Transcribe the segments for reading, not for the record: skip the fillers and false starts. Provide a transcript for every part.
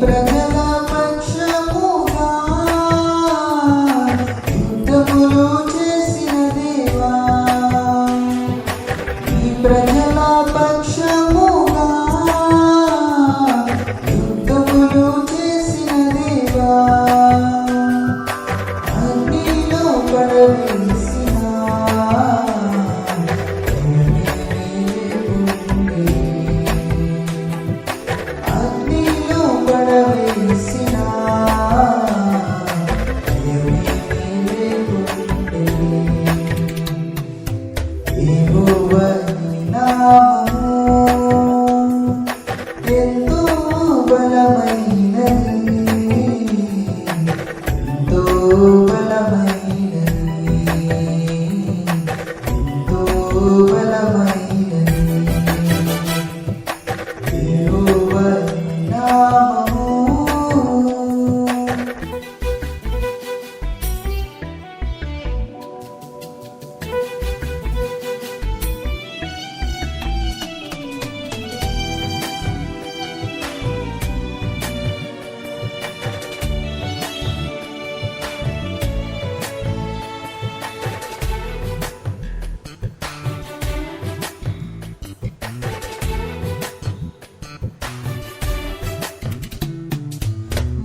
ప్రజల పక్షముగా యుద్ధములు చేసిన దేవా, ఈ ప్రజల పక్షముగా యుద్ధములు చేసిన దేవా, అగ్నిలో పడవేసిన ఎంతో బలమైనది, ఎంతో బలమైనది, ఎంతో బలమైనది యెహోవాని నామము.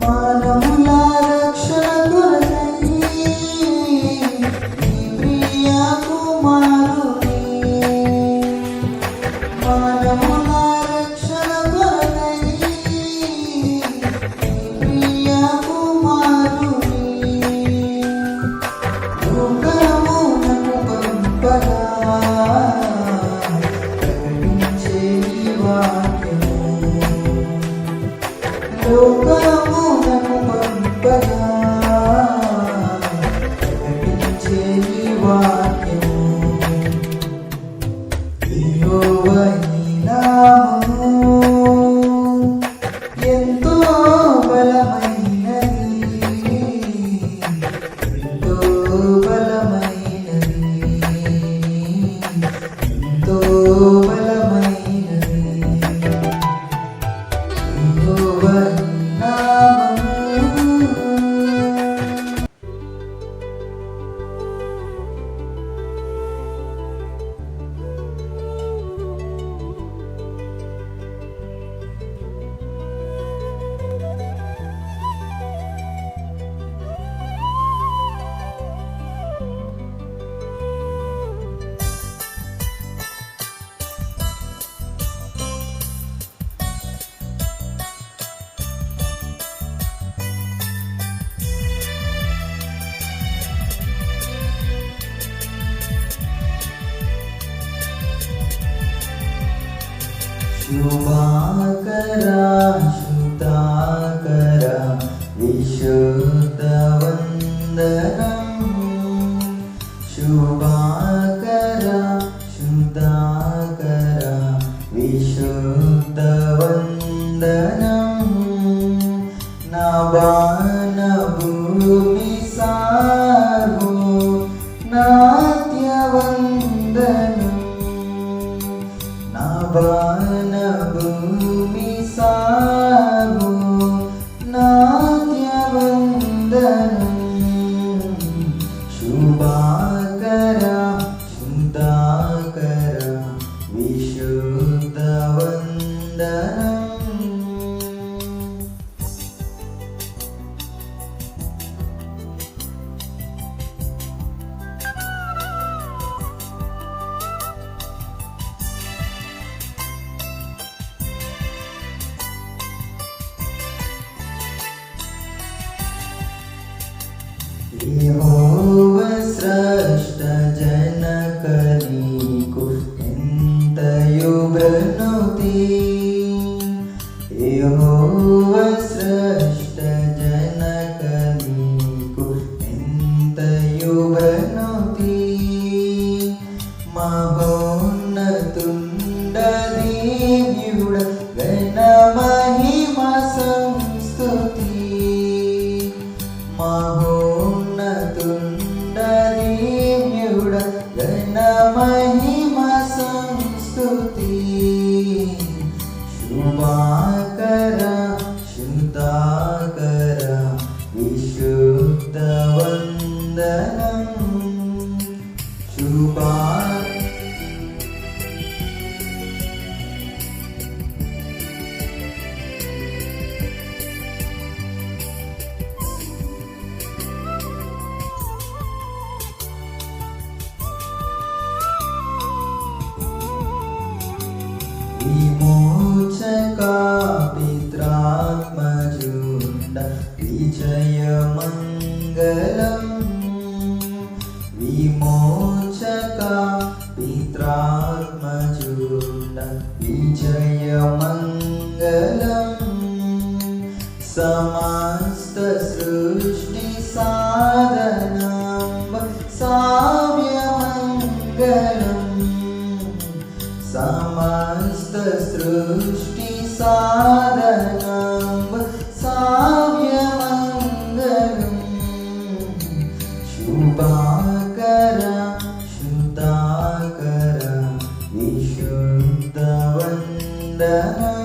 మానవుల రక్షణ కొరకై నీ ప్రియ కుమారుని, మానవుల రక్షణ కొరకై నీ ప్రియ కుమారుని లోకమునకు పంపగా ప్రకటించే ఈ వాక్యము, లోకమునకు పంపగా ప్రకటించే ఈ వాక్యము, యెహోవాని నామము ఎంతో బలమైనది, ఎంతో బలమైనది, ఎంతో బలమైనది యెహోవాని నామము. శుభాకరా శుద్ధాకరా విశుద్ధ వందనం, శుభాకరా శుద్ధాకరా విశుద్ధ వందనం, నా బాణ భూమి సార్వో నాట్య వందనం. యెహోవా స్రష్ట జనక నీకు ఎంతయు ప్రణుతి. యెహోవా స్రష్ట జనక నీకు ఎంతయు ప్రణుతి. మహోన్నతుండ దివ్యుడ ఘన మహిమ సంస్తుతి. మహోన్నతుండ దివ్యుడ ఘన మహిమ సంస్తుతి. శుభాకర శుద్ధాకర విశుద్ధ వందనం. శుభా విమోచకా పిత్రాత్మజుండ విజయమంగళం. విమోచకా పిత్రాత్మజుండ విజయమంగళం. సమస్త సృష్టి సాధనం సావ్యమంగళం. సమస్త సృష్టి సాధనం సావ్యమంగళం. శుభాకర శుద్ధాకర విశుద్ధ వందనం.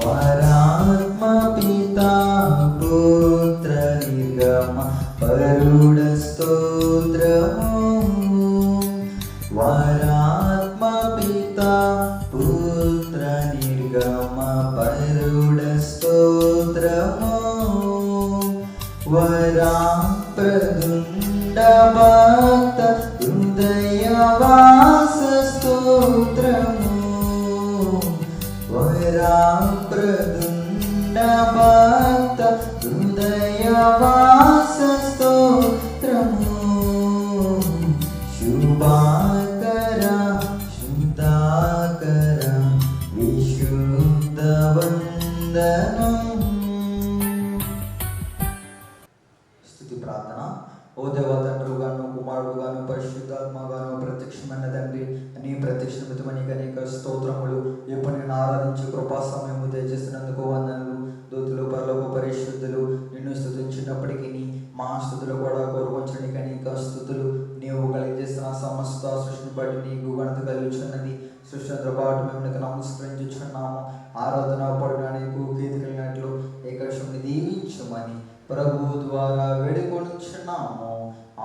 వరాత్మ పితా పుత్ర నిగమ పరుడ స్తోత్రము. వరాత్మ పితా పుత్ర నిర్గమ పరుడ స్తోత్రము. వరా ప్రదుండ భక్త హృదయవాస స్తోత్రము. వరా ప్రదుండ భక్త హృదయవాస స్తోత్రము. శుభాకర శుద్ధాకర విశుద్ధ వందనం. స్తుతి ప్రార్థన. ఓ దేవ తండ్రుగాను కుమారుడుగాను పరిశుద్ధాత్మగాను ప్రత్యక్షమైన తండ్రి, నీ ప్రత్యక్షమని అనేక స్తోత్రములు. ఎప్పుడు నేను ఆరాధించి కృపా సమయము దయచేసినందుకు వందనలు. దూతులు పరలోక పరిశుద్ధులు నిన్ను స్తుతించినప్పటికీ మా స్తుతులు కూడా కోరుకొంచడానికి అనేక స్తుతులు. నీవు కలిగజేసిన సమస్త సృష్టిని బట్టి నీకు ఘనత కలుగుచున్నది. సృష్టితో పాటు మేము నీకు నమస్కరించుచున్నాము. ఆరాధన పడిన నీకు కీర్తి కలిగినట్లు ఏకశుని దీవించమని ప్రభు ద్వారా వేడుకొనుచున్నాము.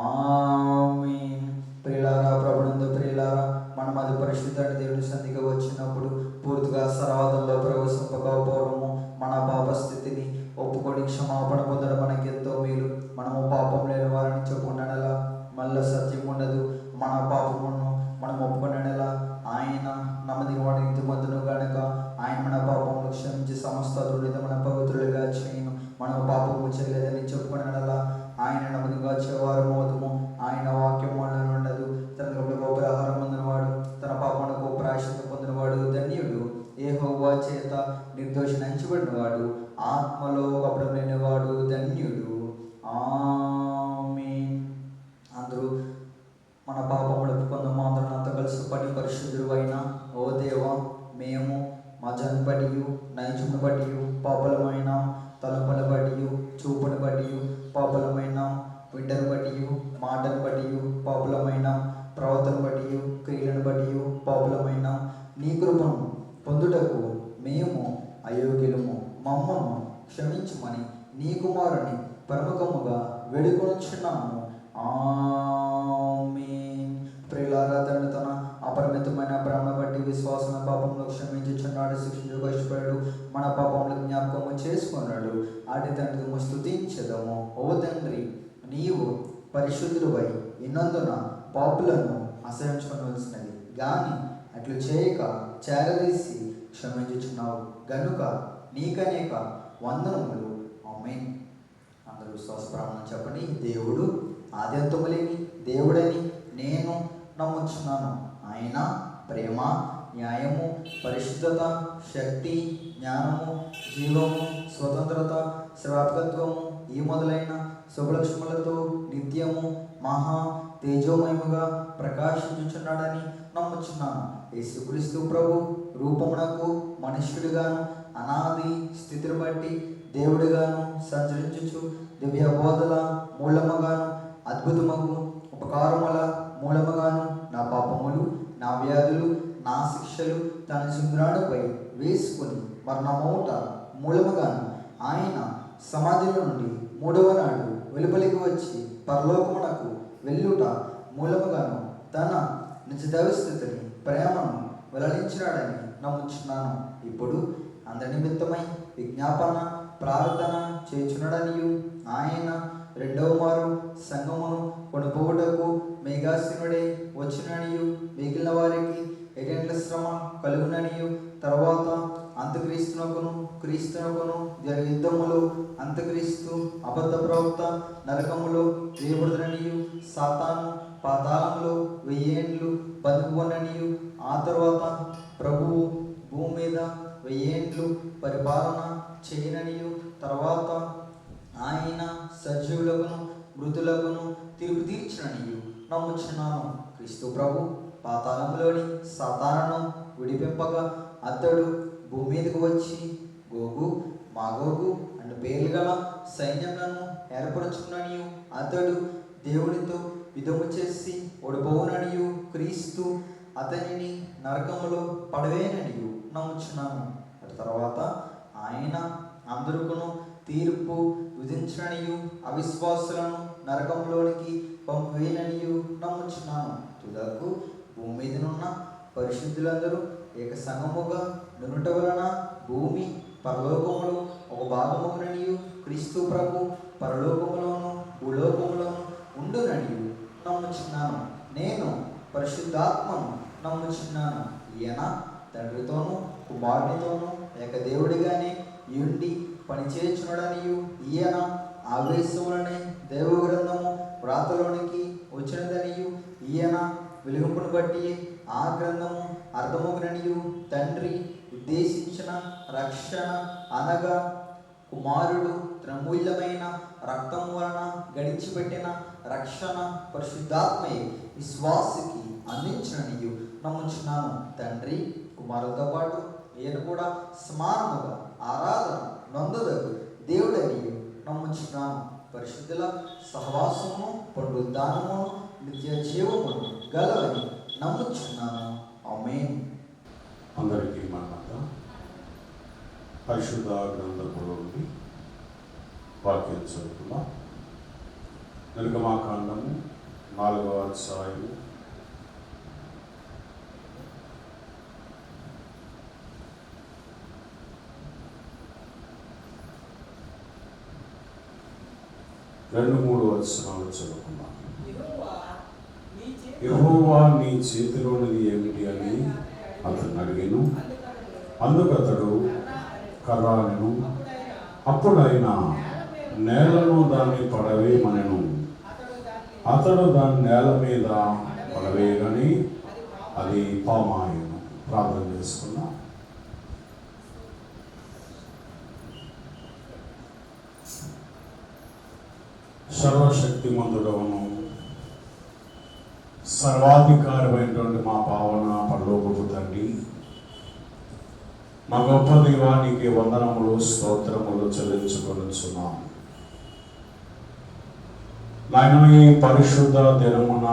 ఆమేన్. ప్రియులారా, ప్రభునందు ప్రియులారా, మనం అది పరిశుద్ధ దేవుని సంధికి వచ్చినప్పుడు పూర్తిగా సర్వాదంలో ప్రవేశింపకపోవడము, మన పాప స్థితిని ఒప్పుకొని క్షమాపణ పొందడం మనకి ఎంతో మేలు. మనము పాపం లేని వారిని చెప్పుకున్నలా మళ్ళీ సత్యం ఉండదు. మన పాపమును మనం ఒప్పుకున్నలా ఆయన నమ్మది వాడి నీతిమంతుడు కనుక ఆయన మన పాపమును క్షమించి సమస్త దుర్నితమైన పవిత్రులుగా చేయను. మనం పాపము చేయలేదని చెప్పుకున్నలా ఆయన నమ్మదిగా చేవారు మోదము. ఆయన వాక్యం వాళ్ళని ఉండదు. తన గొప్ప ఆహారం పొందినవాడు, తన పాపమునకు ప్రాయశ్చిత్తం పొందినవాడు ధన్యుడు. యెహోవా చేత నిర్దోషి నంచబడినవాడు, ఆత్మలో కపటం లేనివాడు ధన్యుడు. ఆమేన్. అందరూ మన పాపములు ఒప్పుకుందాము. అందరం అంతా కలిసి పడి పరిశుద్ధుడు అయినా ఓ దేవా, మేము మా జన్మ బట్టి నైజమును బట్టి పాపలమైన, తలంపును బట్టి చూపును బట్టి పాపలమైన, వింటను బట్టి మాటను బట్టి పాపలమైన, ప్రవర్తన బట్టి క్రియలను బట్టి పాపలమైన, నీ కృపను పొందుటకు మేము అయోగ్యులము. మమ్మను క్షమించమని నీ కుమారుని ప్రముఖముగా వేడుకొనుచున్నాము. ఆమేన్. ప్రియులారా, తండ్రి తన అపరిమితమైన ప్రేమ బట్టి విశ్వాసం పాపంలో క్షమించుచున్నాడు, శిక్షించుకు ఇష్టపడు, మన పాపంలో జ్ఞాపకము చేసుకున్నాడు. ఆడి తండ్రి స్తుతించదము. ఓ తండ్రి, నీవు పరిశుద్ధుడివై ఇన్నందున పాపులను అసహించుకోవలసినది కానీ అట్లు చేయక చేరదీసి క్షమించుచున్నావు గనుక నీకనేక వందనములు. ఆమేన్. అందరూ విశ్వాస ప్రమాణం చెప్పండి. దేవుడు ఆద్యంతము లేని దేవుడని నేను నమ్ముచున్నాను. ఆయన ప్రేమ, న్యాయము, పరిశుద్ధత, శక్తి, జ్ఞానము, జీవము, స్వతంత్రత, శ్రాపకత్వము ఈ మొదలైన శుభలక్ష్ములతో నిత్యము మహా తేజోమయముగా ప్రకాశించుచున్నాడని నమ్ముచున్నాను. యేసుక్రీస్తు ప్రభు రూపమునకు మనుష్యుడిగాను అనాది స్థితిని బట్టి దేవుడిగాను సంచరించుచు దివ్య బోధల మూలముగాను అద్భుతమగు ఉపకారముల మూలముగాను నా పాపములు, నా వ్యాధులు, నా శిక్షలు తన సింధురాడుపై వేసుకుని మరణమౌట మూలముగాను ఆయన సమాధిలో నుండి మూడవ నాడు వెలుపలికి వచ్చి పరలోకమునకు వెళ్ళుట మూలముగాను తన నిజదైవ స్థితిని ప్రేమను వెల్లడించినాడని నమ్ముచున్నాను. ఇప్పుడు అందరి నిమిత్తమై విజ్ఞాపన ప్రార్థన చేయుచున్నాడనియు ఆయన రెండవ మారు సంఘమును కొనుపోవుటకు మేఘాసీనుడే వచ్చిననియు మిగిలిన వారికి ఎగండ్ల శ్రమ కలుగుననియు తర్వాత అంత్యక్రీస్తునకును క్రీస్తునకును యుద్ధములో అంత్యక్రీస్తు అబద్ధ ప్రవక్త నరకములో వేయబడుదననియు సాతాను పాతాళంలో 1000 ఏండ్లు బతుకుననియు ఆ తర్వాత ప్రభువు భూమి మీద 1000 ఏండ్లు పరిపాలన చేయననియు తర్వాత ఆయన సజీవులకును మృతులకును తీర్పు తీర్చిననియు నమ్ముచున్నాను. క్రీస్తు ప్రభు పాతాళంలోని సాతానును విడిపింపగా అతడు భూమి మీదకు వచ్చి గోగు మాగోగు అను పేర్లు గల సైన్యములను ఏర్పరచుకుననియు అతడు దేవునితో యుద్ధము చేసి ఓడిపోవుననియు క్రీస్తు అతనిని నరకములో పడవేననియు నమ్ముచున్నాను. తర్వాత ఆయన అందరికును తీర్పు విధించననియు అవిశ్వాసులను నరకంలోనికి పంపివేయననియు నమ్ముచున్నాను. తుదకు భూమి మీదనున్న పరిశుద్ధులందరూ ఏక సంఘముగా నునుట వలన భూమి పరలోకములో ఒక భాగముననియు క్రీస్తు ప్రభు పరలోకములోను భూలోకములోను ఉండుననియు నమ్ముచున్నాను. నేను పరిశుద్ధాత్మను నమ్ముచున్నాను. ఈయన తండ్రితోనూ కుమారునితోనూ ఏకదేవుడిగానే ఉండి పనిచేయుచున్నాడనియు ఈయన ఆవేశములనే దైవగ్రంథము వ్రాతలోనికి వచ్చినదనియు ఈయన వెలుగుంపును బట్టి ఆ గ్రంథము అర్థమగుననియు తండ్రి ఉద్దేశించిన రక్షణ అనగా కుమారుడు త్రమూల్యమైన రక్తము వలన గడిచిపెట్టిన రక్షణ పరిశుద్ధాత్మయే విశ్వాసికి అందించననియు నమ్ముచున్నాను. తండ్రి కుమారులతో పాటు ఈయన కూడా సమానముగా ఆరాధన నొందదగు దేవుడనియు నమ్ముచున్నాను. పరిశుద్ధుల సహవాసమును పునరుద్ధానమును నిత్య జీవమును గలవని నమ్ముచున్నాను. ఆమేన్. అందరికీ మన్నత. పరిశుద్ధ గ్రంథములో నుండి వాక్యం చదువుతున్నాం. నిర్గమాకాండము 4వ అధ్యాయము 2-3 వచనాలు చదువుకున్నాం. యెహోవా నీ చేతిలోనిది ఏమిటి అని అతను అడిగాను. అందుకతడు కర్రాను. అప్పుడైనా నేలను దాన్ని పడవేయమనెను. అతడు దాని నేల మీద పడవేయగాని అది పామాయను. ప్రార్థన చేసుకున్నాం. సర్వశక్తిమంతుడవును సర్వాధికారమైనటువంటి మా పావన పరలోకపు తండ్రి, మా గొప్ప దైవానికి వందనములు స్తోత్రములు చెల్లించుకొనుచున్నాం. నాయన, ఈ పరిశుద్ధ దినమున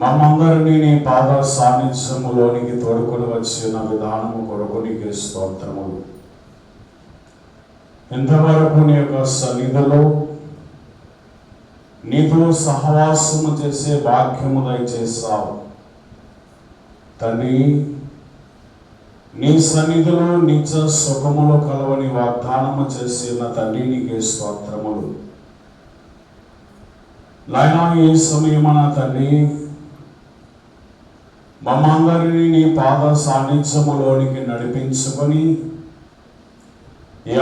మమ్మందరినీ నీ పాద సాన్నిధ్యములోనికి తోడుకొని వచ్చిన విధానము కొరకు నీకు స్తోత్రములు. ఇంతవరకు నీ యొక్క సన్నిధిలో నీతో సహవాసము చేసే భాగ్యము దయచేసావు తండ్రి. నీ సన్నిధిలో నిత్య సుఖములు కలవని వాగ్దానము చేసిన తండ్రి నీకే స్తోత్రములు. నాయనా, ఈ సమయమున తండ్రి మమ్మందరినీ నీ పాద సాన్నిధ్యములోనికి నడిపించుకొని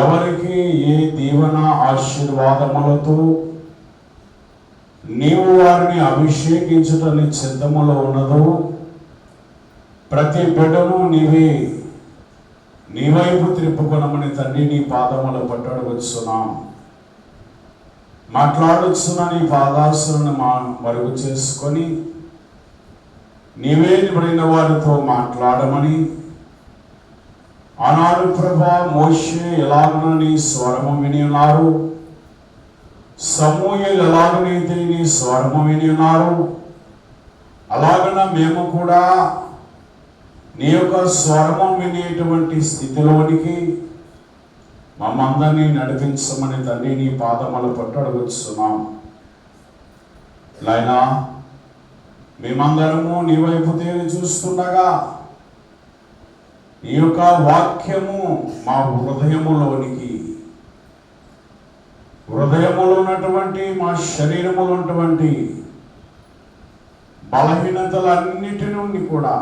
ఎవరికి ఏ దీవెన ఆశీర్వాదములతో నీవు వారిని అభిషేకించుటని చిత్తములో ఉన్నదో ప్రతి బిడ్డను నీ వైపు త్రిప్పుకొనమని తండ్రి నీ పాదముల పట్టడవచ్చున్నాం. మాట్లాడుచున్న నీ పాదాసులను మరుగు చేసుకొని నీవే నిబడిన వారితో మాట్లాడమని ఆనాడు ప్రభా మోషే ఎలాగన నీ స్వరము విని ఉన్నారు, సమూయేలు ఎలాగనైతే నీ స్వరము విని ఉన్నారు, అలాగన మేము కూడా నీ యొక్క స్వరము వినేటువంటి స్థితిలోనికి మమ్మందరినీ నడిపించమని తండ్రి నీ పాదముల పట్టడవచ్చున్నాం. నాయనా, మేమందరము నీ వైపు తేరి చూస్తుండగా నీ యొక్క వాక్యము మా హృదయములో ఉన్నటువంటి మా శరీరములో ఉన్నటువంటి బలహీనతలన్నిటి నుండి కూడా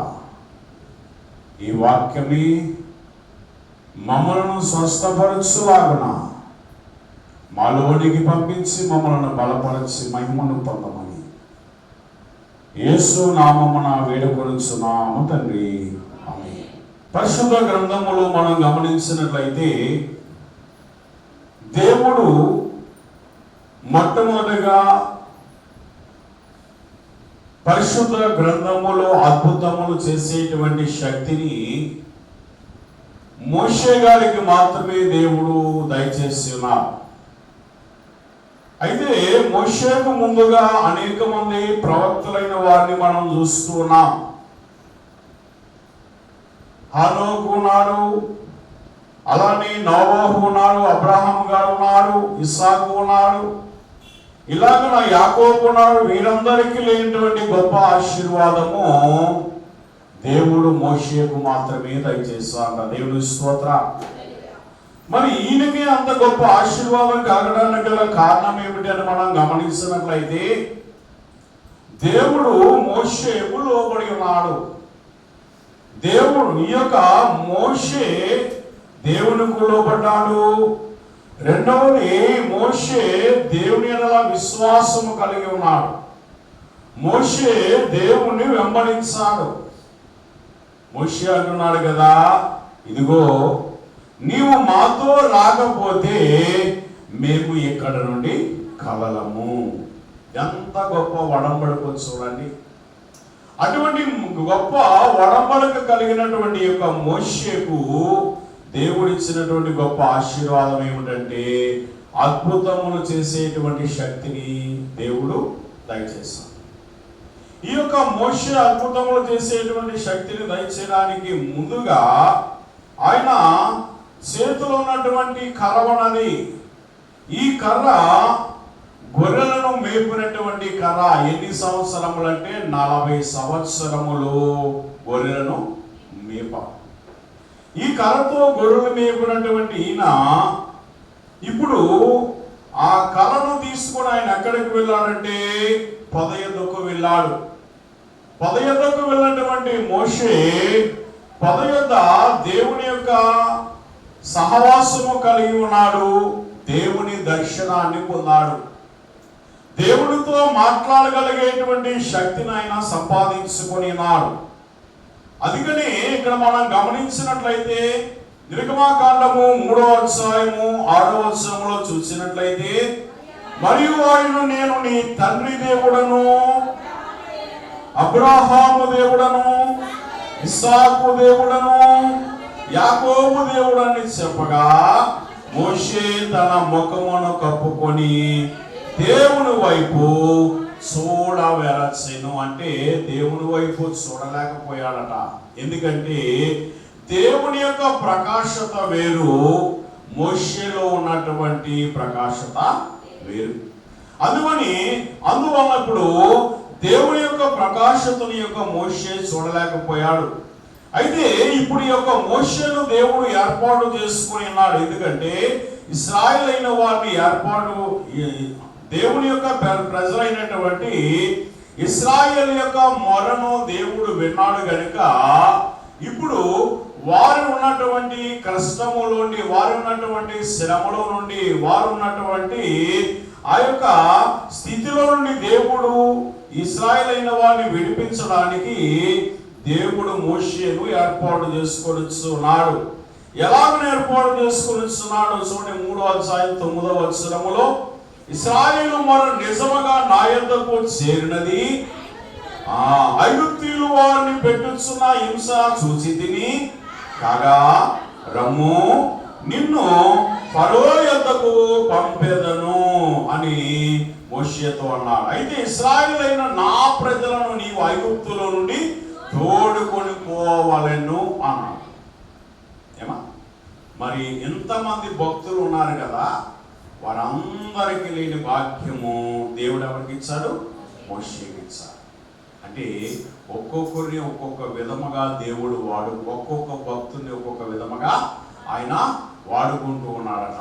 ఈ వాక్యమే మమ్మలను స్వస్థపరచులాగున మాలోనికి పంపించి మమ్మలను బలపరచి మహిమను పొందమని యేసు నామమున వేడుకొనుచున్నాము తండ్రి. ఆమేన్. పరిశుద్ధ గ్రంథములో మనం గమనించినట్లయితే దేవుడు మొట్టమొదటిగా పరిశుద్ధ గ్రంథములో అద్భుతములు చేసేటువంటి శక్తిని మోషే గారికి మాత్రమే దేవుడు దయచేసి ఉన్నారు. అయితే మోషేకు ముందుగా అనేక మంది ప్రవక్తలైన వారిని మనం చూస్తూ ఉన్నాం. హనోకు ఉన్నాడు, అలానే నోవాహు ఉన్నాడు, అబ్రహాం గారు ఉన్నారు, ఇస్సాకు ఉన్నాడు, ఇలాగ యాకోబు ఉన్నాడు. వీరందరికీ లేనటువంటి గొప్ప ఆశీర్వాదము దేవుడు మోషేకు మాత్రమే దయచేస్తాడు. దేవుడు స్తోత్రం. మరి ఈయనకి అంత గొప్ప ఆశీర్వాదం కలగడానికి గల కారణం ఏమిటి అని మనం గమనించినట్లయితే దేవుడు మోషేకు లోబడి ఉన్నాడు. దేవుడు ఈ యొక్క మోషే దేవునికి లోబడ్డాడు. రెండవది, మోషే దేవుని ఎడల విశ్వాసము కలిగి ఉన్నాడు. మోషే దేవుణ్ణి వెంబడించాడు. మోషే అంటున్నాడు కదా, ఇదిగో నీవు మాతో రాకపోతే మేము ఇక్కడ నుండి కదలము. ఎంత గొప్ప వడంబడుకో చూడండి. అటువంటి గొప్ప వడంబడక కలిగినటువంటి యొక్క మోషేకు దేవుడిచ్చినటువంటి గొప్ప ఆశీర్వాదం ఏమిటంటే అద్భుతములు చేసేటువంటి శక్తిని దేవుడు దయచేస్తాడు. ఈ యొక్క మోషే అద్భుతములు చేసేటువంటి శక్తిని దయచేయడానికి ముందుగా ఆయన చేతిలో ఉన్నటువంటి కర్ర ఉన్నది. ఈ కర్ర గొర్రెలను మేపినటువంటి కర్ర. ఎన్ని సంవత్సరములు అంటే 40 సంవత్సరములు గొర్రెలను మేప. ఈ కర్రతో గొర్రెలు మేపినటువంటి ఈయన ఇప్పుడు ఆ కర్రను తీసుకుని ఆయన ఎక్కడికి వెళ్ళాడంటే పొద యొద్దకు వెళ్ళాడు. పొద యొద్దకు వెళ్ళినటువంటి మోషే పొద యొద్ద దేవుని యొక్క సహవాసము కలిగి ఉన్నాడు. దేవుని దర్శనాన్ని పొందాడు. దేవుడితో మాట్లాడగలిగేటువంటి శక్తిని ఆయన సంపాదించుకొని ఉన్నాడు. అందుకని ఇక్కడ మనం గమనించినట్లయితే నిర్గమాకాండము 3వ అధ్యాయము 6వ వచనంలో చూసినట్లయితే, మరియు ఆయన నేను నీ తండ్రి దేవుడను, అబ్రహాము దేవుడను, ఇస్సాకు దేవుడను, యాకోబు దేవుడని చెప్పగా మోషే తన ముఖమును కప్పుకొని దేవుని వైపు చూడవెరచెను. అంటే దేవుని వైపు చూడలేకపోయాడట. ఎందుకంటే దేవుని యొక్క ప్రకాశత వేరు, మోషేలో ఉన్నటువంటి ప్రకాశత వేరు. అందువల్ల ఇప్పుడు దేవుని యొక్క ప్రకాశతని యొక్క మోషే చూడలేకపోయాడు. అయితే ఇప్పుడు ఈ యొక్క మోషేను దేవుడు ఏర్పాటు చేసుకుని ఉన్నాడు. ఎందుకంటే ఇశ్రాయేల్ అయిన వారిని దేవుని యొక్క ప్రజలైనటువంటి ఇశ్రాయేల్ యొక్క మొరను దేవుడు విన్నాడు గనుక ఇప్పుడు వారు ఉన్నటువంటి కష్టముల నుండి, వారు ఉన్నటువంటి శ్రమల నుండి, వారు ఉన్నటువంటి ఆ యొక్క స్థితిలో నుండి దేవుడు ఇశ్రాయేల్ అయిన వారిని విడిపించడానికి దేవుడు మోషేను ఏర్పాటు చేసుకొనిస్తున్నాడు. ఎలాగ ఏర్పాటు చేసుకొనిస్తున్నాడు చూడండి. 3వ అధ్యాయం 9వ వచనములో, ఇశ్రాయేలు మొర నిజముగా నా యొద్దకు చేరినది, ఐగుప్తీయులు వారిని పెట్టుచున్న హింస చూచి తిని, కాగా రమ్ము నిన్ను ఫరో యొద్దకు పంపెదను అని మోషేతో అన్నాడు. అయితే ఇశ్రాయేలు అయిన నా ప్రజలను నీవు ఐగుప్తులో నుండి తోడుకొని పోవాలను అన్నాడు. ఏమా మరి ఎంతమంది భక్తులు ఉన్నారు కదా, వారందరికీ లేని భాగ్యము దేవుడు ఎవరికి ఇచ్చాడు? మోషేకి ఇచ్చాడు. అంటే ఒక్కొక్కరిని ఒక్కొక్క విధముగా దేవుడు ఒక్కొక్క భక్తుని ఒక్కొక్క విధముగా ఆయన వాడుకుంటూ ఉన్నాడట.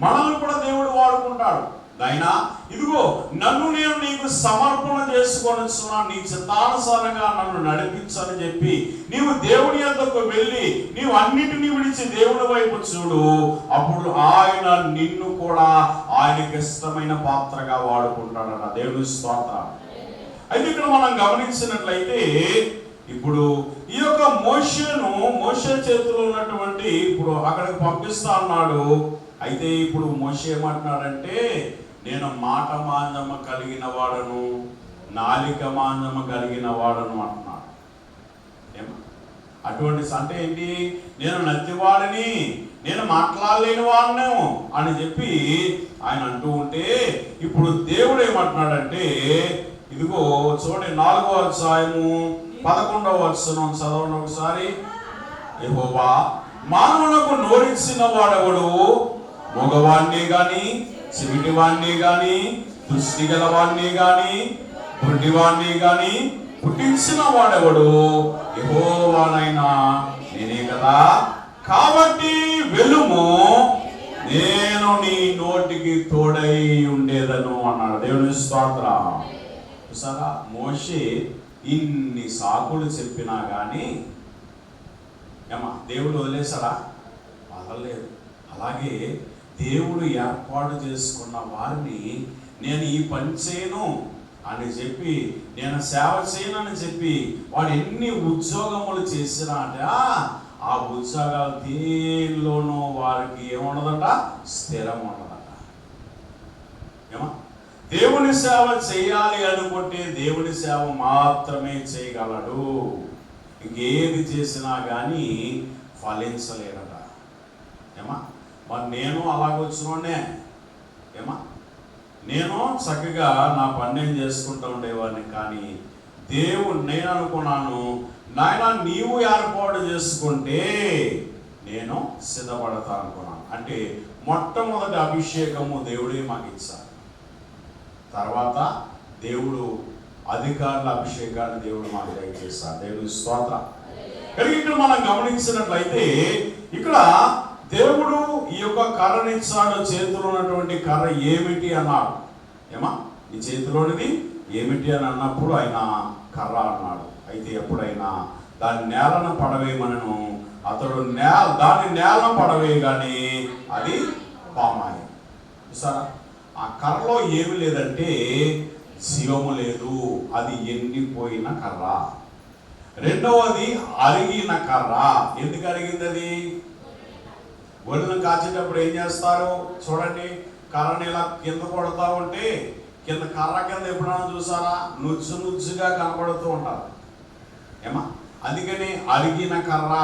మనల్ని కూడా దేవుడు వాడుకుంటాడు. నాయనా ఇదిగో నన్ను నేను నీకు సమర్పణ చేసుకొనిచున్నా, నీ చిత్తానుసారంగా నన్ను నడిపించని చెప్పి నీవు దేవుని యొద్దకు వెళ్ళి నీవు అన్నిటినీ విడిచి దేవుని వైపు చూడు. అప్పుడు ఆయన నిన్ను కూడా ఆయనకి ఇష్టమైన పాత్రగా వాడుకుంటాడట. దేవుని స్తోత్రం. అయితే ఇక్కడ మనం గమనించినట్లయితే ఇప్పుడు ఈ యొక్క మోషే చేతిలో ఉన్నటువంటి ఇప్పుడు అక్కడికి పంపిస్తా అన్నాడు. అయితే ఇప్పుడు మోషే ఏమంటున్నాడంటే, నేను మాట మాంజమ కలిగిన వాడను, నాలిక మాంజమ కలిగిన వాడను అంటున్నాడు. అటువంటి అంటే ఏంటి? నేను నత్తివాడిని, నేను మాట్లాడలేని వాడిను అని చెప్పి ఆయన అంటూ ఉంటే, ఇప్పుడు దేవుడు ఏమంటున్నాడంటే, ఇదిగో చూడండి 4వ అధ్యాయము 11వ వచనం చదవండి ఒకసారి. యెహోవా మానవులకు నోరిచ్చిన వాడెవడు? మగవాణ్ణి గాని, చెవిటివాణ్ణి గాని, దృష్టి గలవాణ్ణి గాని, గుడ్డివాణ్ణి గాని పుట్టించిన వాడెవడు? యెహోవానైనా నేనే కదా. కాబట్టి వెలుము, నేను నీ నోటికి తోడై ఉండేదను అన్నాడు. దేవుని స్తోత్రం. చూసారా, మోషే ఇన్ని సాకులు చెప్పినా కానీ దేవుడు వదిలేశాడా? వదలలేదు. అలాగే దేవుడు ఏర్పాటు చేసుకున్న వారిని నేను ఈ పని చేయను అని చెప్పి, నేను సేవ చేయను అని చెప్పి వాడు ఎన్ని ఉద్యోగములు చేసినా అంటే ఆ ఉద్యోగాలు దేనిలోనూ వారికి ఏముండదట? స్థిరం ఉండదట. ఏమా దేవుని సేవ చేయాలి అనుకుంటే దేవుని సేవ మాత్రమే చేయగలడు. ఇంకేది చేసినా కానీ ఫలించలేడట. ఏమా మరి నేను అలాగొచ్చినోడే నేను చక్కగా నా పని నేను చేసుకుంటూ ఉండేవాడిని. కానీ నేను అనుకున్నాను, నాయన నీవు ఏర్పాటు చేసుకుంటే నేను సిద్ధపడతా అనుకున్నాను. అంటే మొట్టమొదటి అభిషేకము దేవుడే మాకు ఇచ్చాడు. తర్వాత దేవుడు అధికారుల అభిషేకాన్ని దేవుడు మాకు దయచేస్తాడు. దేవుడి స్తోత్రం. ఇక్కడ మనం గమనించినట్లయితే ఇక్కడ దేవుడు ఈ యొక్క కర్రనిచ్చాడు. చేతిలో ఉన్నటువంటి కర్ర ఏమిటి అన్నాడు. ఈ చేతిలోనిది ఏమిటి అని అన్నప్పుడు ఆయన కర్ర అన్నాడు. అయితే ఎప్పుడైనా దాని నేలను పడవేయమనను అతడు దాని నేలను పడవేయగానే అది పామాయి. చూసారా, ఆ కర్రలో ఏమి లేదంటే జీవము లేదు, అది ఎండిపోయిన కర్ర. రెండవది అరిగిన కర్ర. ఎందుకు అరిగింది అది? ఒళ్ళను కాచేటప్పుడు ఏం చేస్తారు చూడండి, కర్రని ఇలా కింద కొడతా ఉంటే కింద కర్ర కింద ఎప్పుడైనా చూసారా నుజ్జుగా కనబడుతూ ఉంటారు. అందుకని అరిగిన కర్ర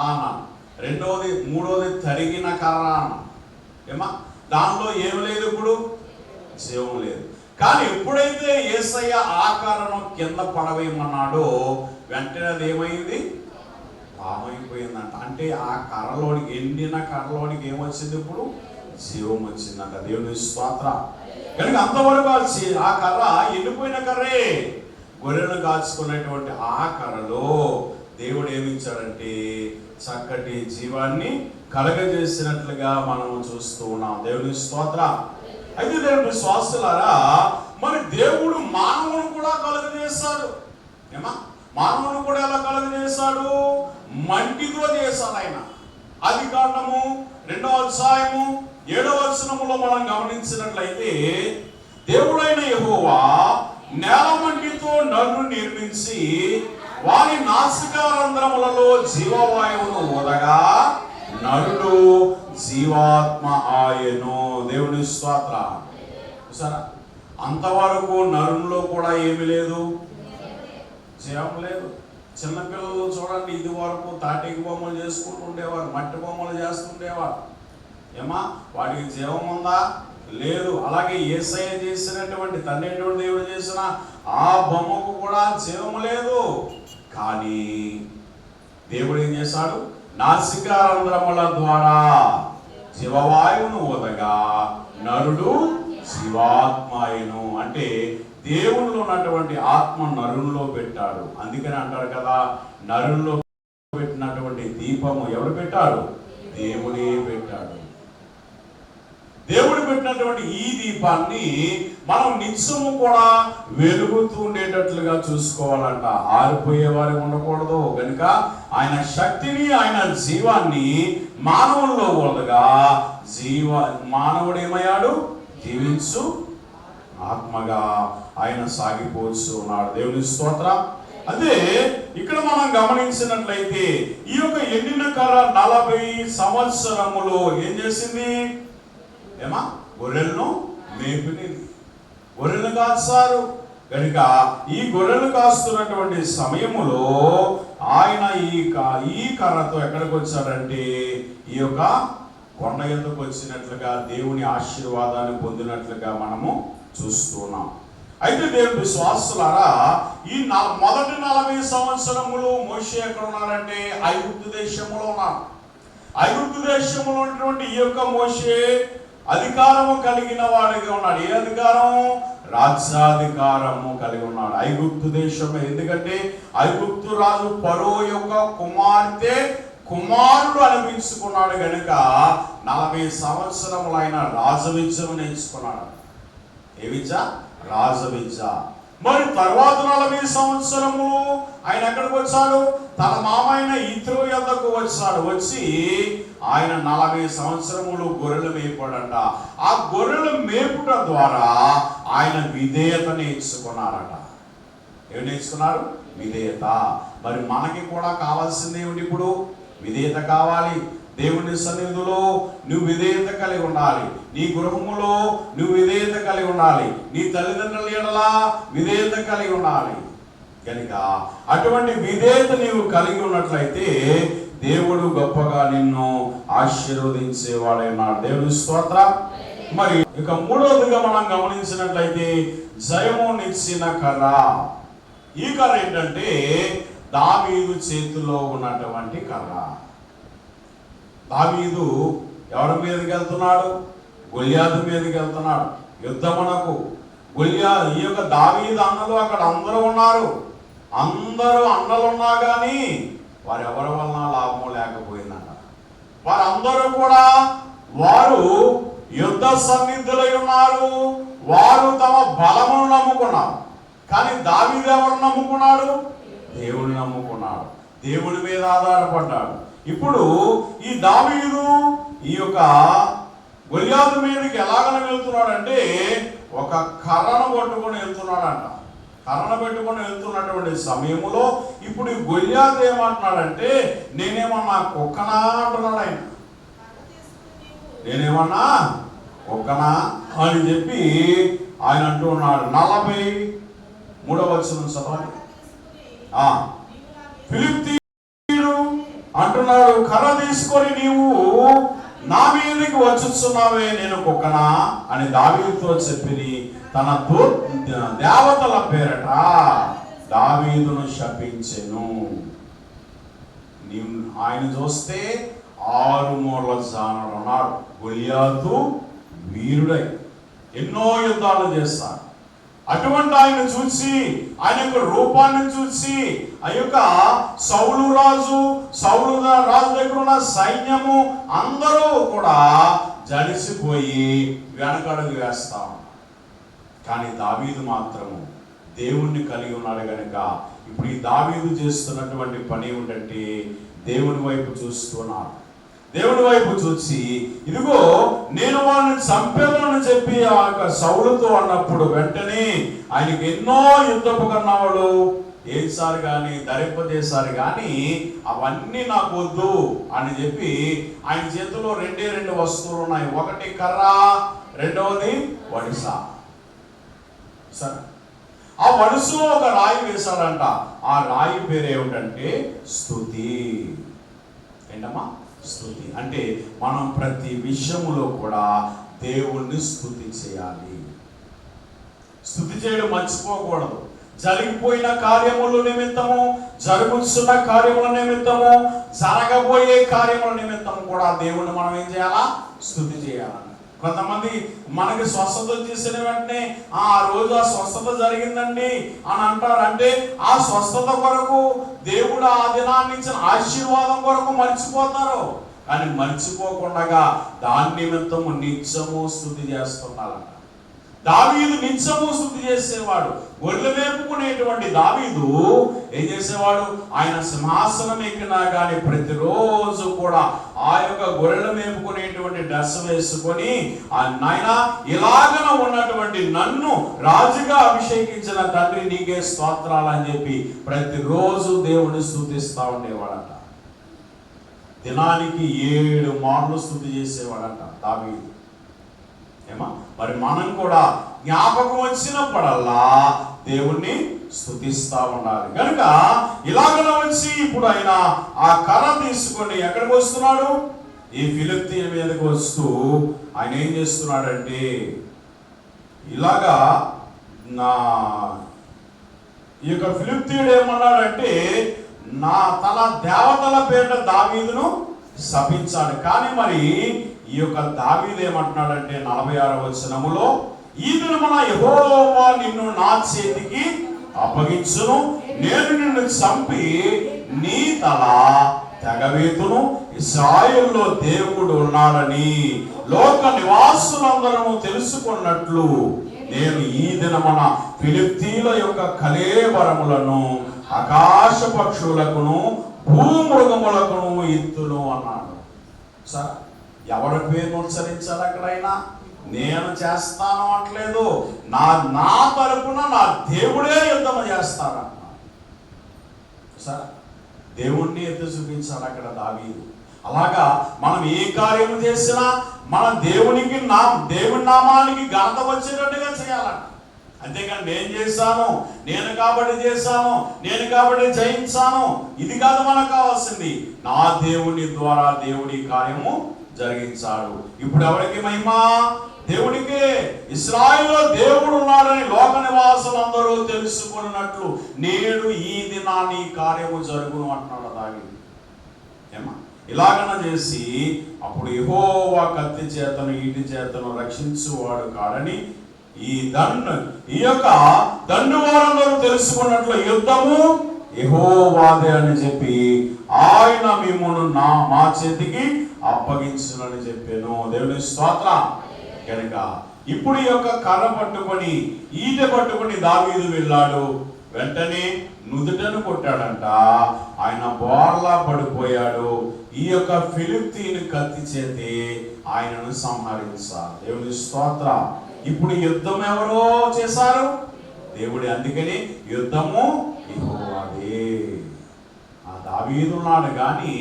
అన్నాను. మూడవది తరిగిన కర్ర అన్నాను. దానిలో ఏమి లేదు, ఇప్పుడు జీవం లేదు. కానీ ఎప్పుడైతే యేసయ్య ఆ కర్రను కింద పడవేయమన్నాడో వెంటనే అది ఏమైంది? పామైపోయిందంట. అంటే ఆ కర్రలోనికి, ఎండిన కర్రలోనికి ఏమొచ్చింది? ఇప్పుడు జీవం వచ్చిందంట. దేవుని స్తోత్రం. కనుక అంతవరకు ఆ కర్ర ఎండిపోయిన కర్రే. గొర్రెలను కాచుకునేటువంటి ఆ కర్రలో దేవుడు ఏమిచ్చాడంటే చక్కటి జీవాన్ని కలగజేసినట్లుగా మనం చూస్తూ ఉన్నాం. దేవుని స్తోత్రం. అయితే దేవుని శ్వాసలారా, మరి దేవుడు మానవుని కూడా కలుగజేస్తాడు. ఏమా, మానవుని కూడా ఎలా కలుగజేస్తాడు? మంటితో చేశాడు ఆయన. ఆదికాండము 2వ అధ్యాయము 7వ వచనములో మనం గమనించినట్లయితే, దేవుడైన యెహోవా నేల మంటితో నన్ను నిర్మించి వారి నాసికారంధ్రములలో జీవవాయువును ఊదగా నరుడు జీవాత్మ ఆయను. దేవుని స్తోత్రం. సరే, అంతవరకు నరునిలో కూడా ఏమి లేదు, జీవం లేదు. చిన్నపిల్లలు చూడండి, ఇది వరకు తాటికి బొమ్మలు చేసుకుంటూ ఉండేవారు, మట్టి బొమ్మలు చేస్తుండేవారు. ఏమా, వాటికి జీవం ఉందా? లేదు. అలాగే యేసయ్య చేసినటువంటి తండ్రి దేవుడు చేసిన ఆ బొమ్మకు కూడా జీవం లేదు. కానీ దేవుడు ఏం చేశాడు? నాసికారంధ్రముల ద్వారా జీవవాయువును ఊదగా నరుడు జీవాత్మాయను. అంటే దేవునిలో ఉన్నటువంటి ఆత్మ నరునిలో పెట్టాడు. అందుకని అంటారు కదా, నరునిలో పెట్టినటువంటి దీపము ఎవరు పెట్టారు? దేవుడే పెట్టాడు. దేవుడు పెట్టినటువంటి ఈ దీపాన్ని మనం నిత్యము కూడా వెలుగుతూ ఉండేటట్లుగా చూసుకోవాలంట. ఆరిపోయే వారికి ఉండకూడదు. కనుక ఆయన శక్తిని, ఆయన జీవాన్ని మానవుల్లో ఉండగా మానవుడు ఏమయ్యాడు? జీవించు ఆత్మగా ఆయన సాగిపోతూ ఉన్నాడు. దేవుని స్తోత్రం. అదే ఇక్కడ మనం గమనించినట్లయితే ఈ యొక్క ఎండిన కర్ర 40 సంవత్సరములు ఏం చేసింది? ఏమా, గొర్రెలను మేపినది. గొర్రెలు కాస్తారు. కనుక ఈ గొర్రెలు కాస్తున్నటువంటి సమయములో ఆయన ఈ కర్రతో ఎక్కడికి వచ్చాడంటే ఈ యొక్క కొండ ఎందుకు వచ్చినట్లుగా, దేవుని ఆశీర్వాదాన్ని పొందినట్లుగా మనము చూస్తున్నాం. అయితే దేవుని విశ్వాసులారా, ఈ మొదటి 40 సంవత్సరములు మోషే ఎక్కడ ఉన్నాడంటే ఐగుప్తు దేశంలో ఉన్నాడు. ఐగుప్తు దేశంలో ఉన్నటువంటి ఈ యొక్క మోషే అధికారము కలిగిన వాడిగా ఉన్నాడు. ఏ అధికారం? రాజ్యాధికారము కలిగి ఉన్నాడు. ఐగుప్తు దేశం. ఎందుకంటే ఐగుప్తు రాజు ఫరో యొక్క కుమారుడు అనిపించుకున్నాడు కనుక 40 సంవత్సరములు ఆయన రాజవిద్యను నేర్చుకున్నాడు. ఏ విద్య? రాజవిద్య. మరి తర్వాత 40 సంవత్సరములు ఆయన ఎక్కడికి వచ్చాడు? తన మామైన ఇత్రో యొద్దకు వచ్చాడు. వచ్చి ఆయన 40 సంవత్సరములు గొర్రెలు మేపాడంట. ఆ గొర్రెలు మేపుట ద్వారా ఆయన విధేయత నేర్చుకున్నారట. ఏమి నేర్చుకున్నారు? విధేయత. మరి మనకి కూడా కావాల్సింది ఏమిటి? ఇప్పుడు విధేయత కావాలి. దేవుని సన్నిధిలో నువ్వు విధేయత కలిగి ఉండాలి. నీ గృహములో నువ్వు విధేయత కలిగి ఉండాలి. నీ తల్లిదండ్రుల ఎడల విధేయత కలిగి ఉండాలి. కనుక అటువంటి విధేయత నీవు కలిగి ఉన్నట్లయితే దేవుడు గొప్పగా నిన్ను ఆశీర్వదించేవాడైనాడు. దేవుని స్తోత్రం. మరి ఇక మూడవదిగా మనం గమనించినట్లయితే జయమునిచ్చిన కర్ర. ఈ కర్ర ఏంటంటే దావీదు చేతిలో ఉన్నటువంటి కర్ర. దావీదు ఎవరి మీదకి వెళ్తున్నాడు? గొల్యాతు మీదకి వెళ్తున్నాడు యుద్ధమునకు. ఈ యొక్క దావీదు అన్నలు అక్కడ అందరూ ఉన్నారు. అందరూ అన్నలు ఉన్నా కానీ వారు ఎవరి వలన లాభం లేకపోయిందంట. వారందరూ కూడా వారు యుద్ధ సన్నిధులై ఉన్నారు. వారు తమ బలమును నమ్ముకున్నారు. కానీ దావీదు ఎవరు నమ్ముకున్నాడు? దేవుని నమ్ముకున్నాడు. దేవుని మీద ఆధారపడ్డాడు. ఇప్పుడు ఈ దావీదు ఈ యొక్క గొల్యాతు మీదకి ఎలాగని వెళ్తున్నాడంటే ఒక కర్రను పట్టుకొని వెళ్తున్నాడంట. కర్రను పెట్టుకొని వెళ్తున్నటువంటి సమయంలో ఇప్పుడు ఈ గొల్యాతు ఏమంటున్నాడంటే, నేనేమన్నా కుక్కనా అంటున్నాడు ఆయన. నేనేమన్నా కుక్కనా అని చెప్పి ఆయన అంటున్నాడు. 43వ వచనం చదవాలి. ఫిలిష్తీయుడు అంటున్నాడు, కర్ర తీసుకొని నీవు నా మీదకి వచ్చుచున్నావే, నేను కుక్కనా అని దావీదుతో చెప్పి తన దేవతల పేరట దావీదును శపించెను. ఆయన చూస్తే 6 మూరల జానడు ఉన్నాడు. గొలియాతు వీరుడై ఎన్నో యుద్ధాలు చేస్తాడు. అటువంటి ఆయన చూసి, ఆయన యొక్క రూపాన్ని చూసి, ఆ యొక్క సౌలు రాజు దగ్గర ఉన్న సైన్యము అందరూ కూడా జడిసిపోయి వెనకడుగు వేస్తా ఉన్నారు. కానీ దావీదు మాత్రము దేవుణ్ణి కలిగి ఉన్నాడు కనుక ఇప్పుడు ఈ దావీదు చేస్తున్నటువంటి పని ఏమిటంటే దేవుని వైపు చూస్తున్నాడు. దేవుని వైపు చూసి, ఇదిగో నేను వాళ్ళని చంపేదని చెప్పి ఆ యొక్క సౌలుతో అన్నప్పుడు వెంటనే ఆయనకి ఎన్నో యుద్ధోపకరణాలు వేసారు కానీ ధరింపజేశారు, కానీ అవన్నీ నాకు వద్దు అని చెప్పి ఆయన చేతిలో 2 వస్తువులు ఉన్నాయి. ఒకటి కర్ర, రెండవది వడిస. సరే, ఆ వడుసులో ఒక రాయి వేశాడంట. ఆ రాయి పేరు ఏమిటంటే స్తుతి. ఏంటమ్మా? స్తుతి. అంటే మనం ప్రతి విషయములో కూడా దేవుణ్ణి స్తుతి చేయాలి. స్తుతి చేయడం మర్చిపోకూడదు. జరిగిపోయిన కార్యముల నిమిత్తము, జరుగుతున్న కార్యముల నిమిత్తము, జరగబోయే కార్యముల నిమిత్తము కూడా దేవుణ్ణి మనం ఏం చేయాలా? స్తుతి చేయాలి. కొంతమంది మనకి స్వస్థత చేసిన వెంటనే ఆ రోజు ఆ స్వస్థత జరిగిందండి అని అంటారు. అంటే ఆ స్వస్థత కొరకు, దేవుడు ఆ దినాన్ని ఇచ్చిన ఆశీర్వాదం కొరకు మర్చిపోతారు. కానీ మర్చిపోకుండా దాని నిమిత్తము నిత్యము స్తుతి చేస్తున్నారంట. దావీదు నిత్యము స్తుతి చేసేవాడు. గొర్రెలు మేపుకునేటువంటి దావీదు ఏం చేసేవాడు? ఆయన సింహాసనం ఎక్కినా కానీ ప్రతిరోజు కూడా ఆ యొక్క గొర్రెలు మేపుకునేటువంటి డ్రెస్ వేసుకొని, ఆ నాయన ఇలాగన ఉన్నటువంటి నన్ను రాజుగా అభిషేకించిన తండ్రి నీకే స్తోత్రాలు అని చెప్పి ప్రతిరోజు దేవుని స్తుతిస్తా ఉండేవాడట. దినానికి 7 మార్లు స్తుతి చేసేవాడట దావీదు. ఏమా? మరి మనం కూడా జ్ఞాపకం వచ్చినప్పుడల్లా దేవుణ్ణి స్తుతిస్తా ఉండాలి. కనుక ఇలాగన వచ్చి ఇప్పుడు ఆయన ఆ కర్ర తీసుకొని ఎక్కడికి వస్తున్నాడు? ఈ ఫిలిష్తీయుల మీదకి వస్తూ ఆయన ఏం చేస్తున్నాడంటే, ఇలాగా ఈ యొక్క ఫిలిష్తీయుడు ఏమన్నాడంటే, తన దేవతల పేరిట దావీదును శపించాడు. కానీ మరి ఈ యొక్క దావీదు ఏమంటున్నాడంటే 46వ వచనములో, ఈ దినమున యెహోవా నిన్ను నా చేతికి అప్పగించును, నేను నిన్ను చంపి నీ తల తెగవేతును, ఇశ్రాయేలులో దేవుడు ఉన్నాడని లోక నివాసులందరూ తెలుసుకున్నట్లు నేను ఈ దినమున ఫిలిష్తీయుల యొక్క కళేబరములను ఆకాశ పక్షులకును భూమృగములకును ఎత్తును అన్నాడు. సార్, ఎవరి పేరు ఉచ్చరించాలి అక్కడైనా? నేను చేస్తాను అనట్లేదు. నా తరపున నా దేవుడే యుద్ధం చేస్తారన్న. సార్, దేవుణ్ణి ఎత్తి చూపించాలి అక్కడ దావీదు. అలాగా మనం ఏ కార్యము చేసినా మన దేవుని నామానికి ఘనత వచ్చేటట్టుగా చేయాలంట. అంతేకాని నేను చేశాను, నేను కాబట్టి చేశాను, నేను కాబట్టి జయించాను, ఇది కాదు మనకు కావాల్సింది. నా దేవుని ద్వారా దేవుడి కార్యము జరిగించాడు. ఇప్పుడు ఎవరికి మహిమ? దేవుడికే. ఇశ్రాయేలులో దేవుడు ఉన్నాడని లోక నివాసులందరూ తెలుసుకున్నట్లు నేడు ఈ దినాన్ని కార్యము జరుగును అంటున్నాడు దావీదు. ఏమా? ఇలాగన చేసి అప్పుడు యెహోవా కత్తి చేతను ఈటి చేతను రక్షించువాడు కాడని ఈ యొక్క దండు వారందరూ తెలుసుకున్నట్లు యుద్ధము యెహోవాదే అని చెప్పి ఆయన మిమ్మును మా చేతికి అప్పగించునని చెప్పాను. దేవుని స్తోత్రం. కనుక ఇప్పుడు ఈ యొక్క కర్ర పట్టుకొని ఈట పట్టుకొని దావీదు వెళ్ళాడు. వెంటనే నుదుటను కొట్టాడంట. ఆయన బోర్లా పడిపోయాడు. ఈ యొక్క ఫిలిష్తీయుని కత్తి చేతి ఆయనను సంహరించాలి. దేవుని స్తోత్రం. ఇప్పుడు యుద్ధం ఎవరో చేశారు? దేవుడే. అందుకని యుద్ధము యెహోవాదే. ఆ దావీదు ఉన్నాడు కానీ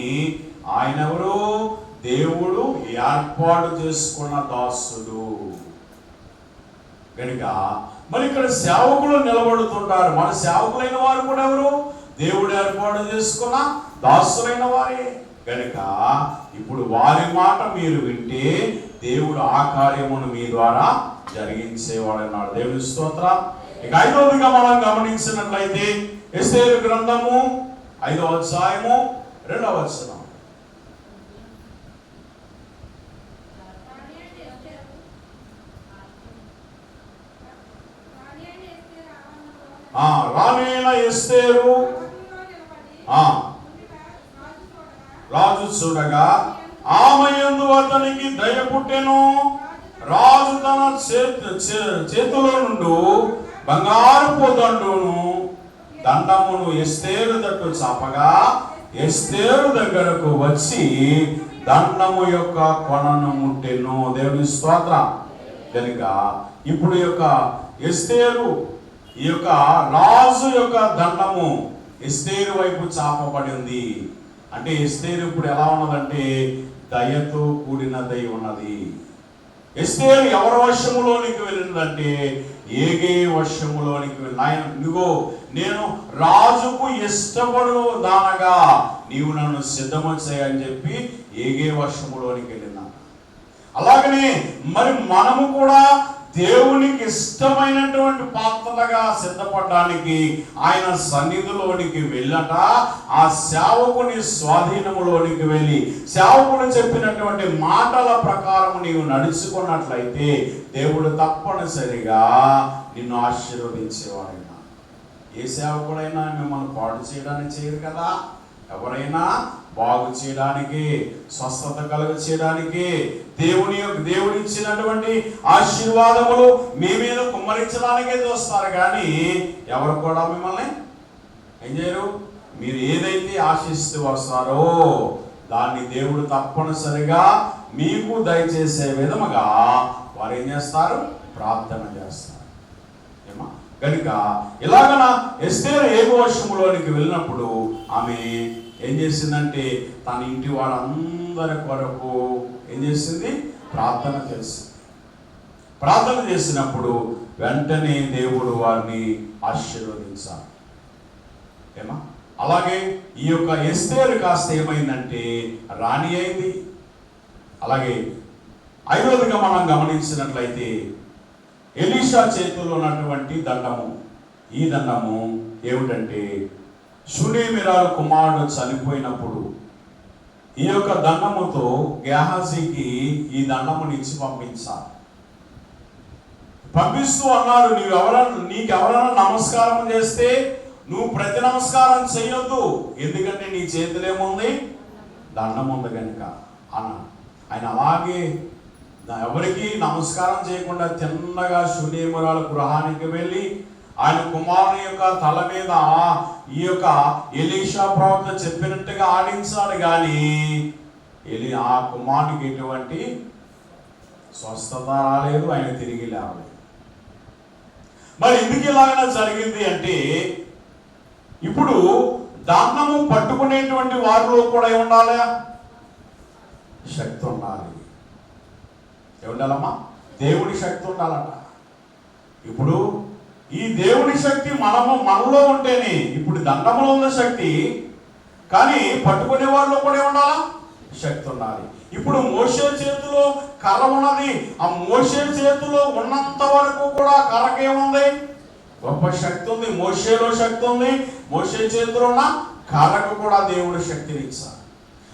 ఆయన ఎవరు? దేవుడు ఏర్పాటు చేసుకున్న దాసుడు. కనుక మరి ఇక్కడ సేవకులు నిలబడుతుంటారు. మన సేవకులైన వారు కూడా ఎవరు? దేవుడు ఏర్పాటు చేసుకున్న దాసులైన వారే. కనుక ఇప్పుడు వారి మాట మీరు వింటే దేవుడు ఆ కార్యమును మీ ద్వారా జరిగించేవాడన్నాడు. దేవుని స్తోత్రం. ఇక 5వదిగా మనం గమనించినట్లయితే ఎస్తేరు గ్రంథము 5వ అధ్యాయము 2వ వచనం. రాణైన ఎస్తేరు రాజు చూడగా ఆమె యందు అతనికి దయ పుట్టెను. రాజు తన చేతిలో నుండి బంగారపు దండమును ఎస్తేరు తట్టు చాపగా ఎస్తేరు దగ్గరకు వచ్చి దండము యొక్క కొనను ముట్టెను. దేవుని స్తోత్రం. కనుక ఇప్పుడు యొక్క ఎస్తేరు ఈ యొక్క రాజు యొక్క దండము ఎస్తేరు వైపు చాపబడి ఉంది. అంటే ఎస్తేరు ఇప్పుడు ఎలా ఉన్నదంటే దయతో కూడినదై ఉన్నది. ఎస్తేరు ఎవరి వశములోనికి వెళ్ళిందంటే ఏగే వశములోనికి వెళ్ళి, ఆయన నువ్వు నేను రాజుకు ఇష్టపడు దానగా నీవు నన్ను సిద్ధము చేయని చెప్పి ఏగే వశములోనికి వెళ్ళినా. అలాగనే మరి మనము కూడా దేవునికి ఇష్టమైనటువంటి పాత్రలుగా సిద్ధపడడానికి ఆయన సన్నిధిలోనికి వెళ్ళట, ఆ సేవకుని స్వాధీనములోనికి వెళ్ళి సేవకుడు చెప్పినటువంటి మాటల ప్రకారం నీవు నడుచుకున్నట్లయితే దేవుడు తప్పనిసరిగా నిన్ను ఆశీర్వదించేవాడైనా. ఏ సేవకుడైనా మిమ్మల్ని పాడు చేయడానికి చేయరు కదా. ఎవరైనా బాగు చేయడానికి, స్వస్థత కలుగ చేయడానికి, దేవుడు ఇచ్చినటువంటి ఆశీర్వాదములు మీ మీద కుమ్మరించడానికే చూస్తారు. కానీ ఎవరు కూడా మిమ్మల్ని ఏం చేయరు. మీరు ఏదైతే ఆశిస్తూ వస్తారో దాన్ని దేవుడు తప్పనిసరిగా మీకు దయచేసే విధముగా వారు ఏం చేస్తారు, ప్రార్థన చేస్తారు. ఏమా కనుక ఇలాగన ఎస్తేరు ఏగో వశములోనికి వెళ్ళినప్పుడు ఆమె ఏం చేసిందంటే తన ఇంటి వాళ్ళందరి కొరకు ఏం చేసింది, ప్రార్థన చేసింది. ప్రార్థన చేసినప్పుడు వెంటనే దేవుడు వారిని ఆశీర్వదించాలి. ఏమా అలాగే ఈ యొక్క ఎస్తేరు కాస్త ఏమైందంటే రాణి అయింది. అలాగే ఐదవదిగా మనం గమనించినట్లయితే ఎలీషా చేతుల్లో ఉన్నటువంటి దండము, ఈ దండము ఏమిటంటే షూనేమిరాలు కుమారుడు చనిపోయినప్పుడు ఈ యొక్క దండముతో గేహాజీకి ఈ దండముని ఇచ్చి పంపించాలి. పంపిస్తూ అన్నాడు, నీకెవరైనా నమస్కారం చేస్తే నువ్వు ప్రతి నమస్కారం చేయొద్దు, ఎందుకంటే నీ చేతిలో ఏముంది, దండం ఉంది కనుక అన్నాడు. ఆయన అలాగే ఎవరికి నమస్కారం చేయకుండా తిన్నగా షూనేమిరాలు గృహానికి వెళ్ళి ఆయన కుమారుని యొక్క తల మీద ఈ యొక్క ఎలీషా ప్రవక్త చెప్పినట్టుగా ఆడించాడు. కానీ ఆ కుమారునికి ఎటువంటి స్వస్థత రాలేదు, ఆయన తిరిగి లేవలేదు. మరి ఎందుకు ఇలాగైనా జరిగింది అంటే ఇప్పుడు దండము పట్టుకునేటువంటి వారిలో కూడా ఏముండాలి, శక్తి ఉండాలి. ఏముండాలమ్మా, దేవుడి శక్తి ఉండాలట. ఇప్పుడు ఈ దేవుడి శక్తి మనలో ఉంటేనే, ఇప్పుడు దండములో ఉన్న శక్తి, కానీ పట్టుకునే వాళ్ళలో కూడా ఉండాలా, శక్తి ఉండాలి. ఇప్పుడు మోషే చేతిలో కర్ర ఉన్నది, ఆ మోషే చేతిలో ఉన్నంత వరకు కూడా కర్రకేముంది, గొప్ప శక్తి ఉంది. మోషేలో శక్తి ఉంది, మోషే చేతిలో ఉన్న కర్రకు కూడా దేవుడు శక్తిని ఇచ్చాడు.